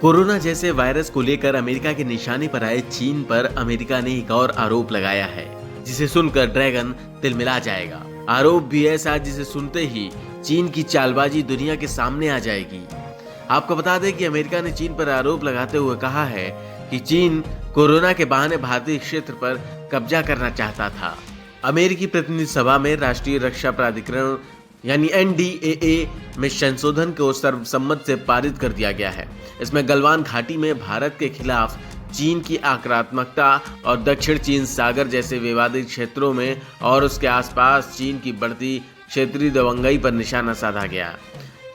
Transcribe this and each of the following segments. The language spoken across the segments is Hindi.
कोरोना जैसे वायरस को लेकर अमेरिका के निशाने पर आए चीन पर अमेरिका ने एक और आरोप लगाया है, जिसे सुनकर ड्रैगन तिलमिला जाएगा। आरोप भी ऐसा जिसे सुनते ही चीन की चालबाजी दुनिया के सामने आ जाएगी। आपको बता दें कि अमेरिका ने चीन पर आरोप लगाते हुए कहा है कि चीन कोरोना के बहाने भारतीय क्षेत्र पर कब्जा करना चाहता था। अमेरिकी प्रतिनिधि सभा में राष्ट्रीय रक्षा प्राधिकरण यानी NDAA में संशोधन को सर्वसम्मत से पारित कर दिया गया है। इसमें गलवान घाटी में भारत के खिलाफ चीन की आक्रामकता और दक्षिण चीन सागर जैसे विवादित क्षेत्रों में और उसके आसपास चीन की बढ़ती क्षेत्रीय दबंगई पर निशाना साधा गया।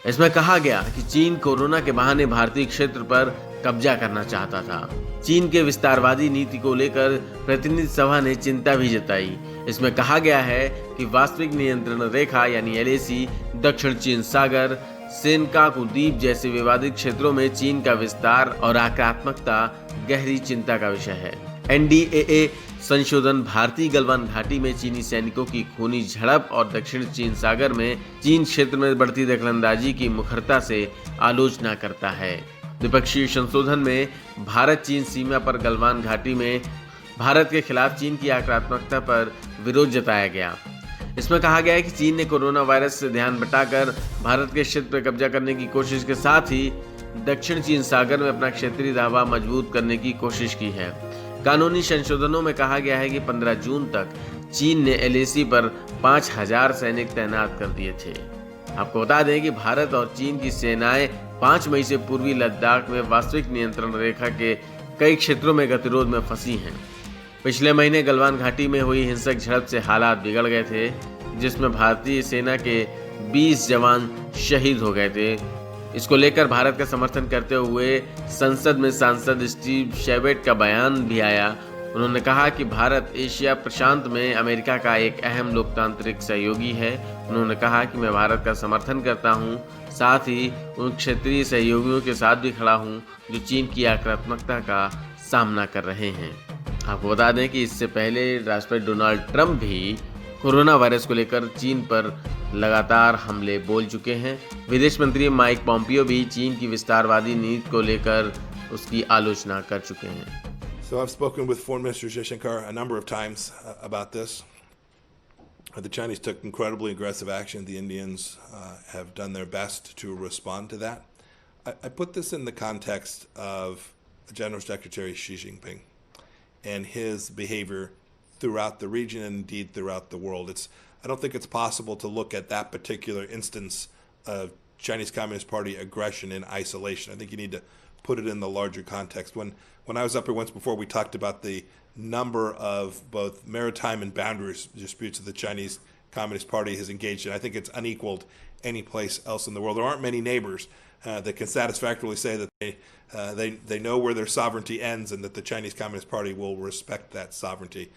इसमें कहा गया कि चीन कोरोना के बहाने भारतीय क्षेत्र पर कब्जा करना चाहता था। चीन के विस्तारवादी नीति को लेकर प्रतिनिधि सभा ने चिंता भी जताई। इसमें कहा गया है कि वास्तविक नियंत्रण रेखा यानी LAC, दक्षिण चीन सागर, सेनकाकू द्वीप जैसे विवादित क्षेत्रों में चीन का विस्तार और आक्रामकता गहरी चिंता का विषय है। NDAA संशोधन भारतीय गलवान घाटी में चीनी सैनिकों की खूनी झड़प और दक्षिण चीन सागर में चीन क्षेत्र में बढ़ती दखलंदाजी की मुखरता से आलोचना करता है। द्विपक्षीय संशोधन में भारत चीन सीमा पर गलवान घाटी में भारत के खिलाफ चीन की आक्रामकता पर विरोध जताया गया। इसमें कहा गया है कि चीन ने कोरोना वायरस से ध्यान बटाकर भारत के क्षेत्र पर कब्जा करने की कोशिश के साथ ही दक्षिण चीन सागर में अपना क्षेत्रीय दावा मजबूत करने की कोशिश की है। कानूनी संशोधनों में कहा गया है कि 15 जून तक चीन ने LAC पर 5000 सैनिक तैनात कर दिए थे। आपको बता दें कि भारत और चीन की सेनाएं 5 मई से पूर्वी लद्दाख में वास्तविक नियंत्रण रेखा के कई क्षेत्रों में गतिरोध में फंसी हैं। पिछले महीने गलवान घाटी में हुई हिंसक झड़प से हालात बिगड़ गए थे, जिसमें भारतीय सेना के 20 जवान शहीद हो गए थे। इसको लेकर भारत का समर्थन करते हुए संसद में सांसद स्टीव शेवेट का बयान भी आया। उन्होंने कहा कि भारत एशिया प्रशांत में अमेरिका का एक अहम लोकतांत्रिक सहयोगी है। उन्होंने कहा कि मैं भारत का समर्थन करता हूं, साथ ही उन क्षेत्रीय सहयोगियों के साथ भी खड़ा हूं जो चीन की आक्रामकता का सामना कर रहे हैं। आपको बता दें कि इससे पहले राष्ट्रपति डोनाल्ड ट्रंप भी कोरोना वायरस को लेकर चीन पर लगातार हमले बोल चुके हैं। विदेश मंत्री माइक पॉम्पियो भी चीन की विस्तारवादी नीति को लेकर उसकी आलोचना कर चुके हैं। So I've spoken with Foreign Minister Jaishankar a number of times about this. The Chinese took incredibly aggressive action. The Indians have done their best to respond to that. I put this in the context of General Secretary Xi Jinping and his behavior throughout the region and indeed throughout the world. I don't think it's possible to look at that particular instance of Chinese Communist Party aggression in isolation. I think you need to put it in the larger context. When I was up here once before, we talked about the number of both maritime and boundary disputes that the Chinese Communist Party has engaged in. I think it's unequaled any place else in the world. There aren't many neighbors that can satisfactorily say that they know where their sovereignty ends and that the Chinese Communist Party will respect that sovereignty.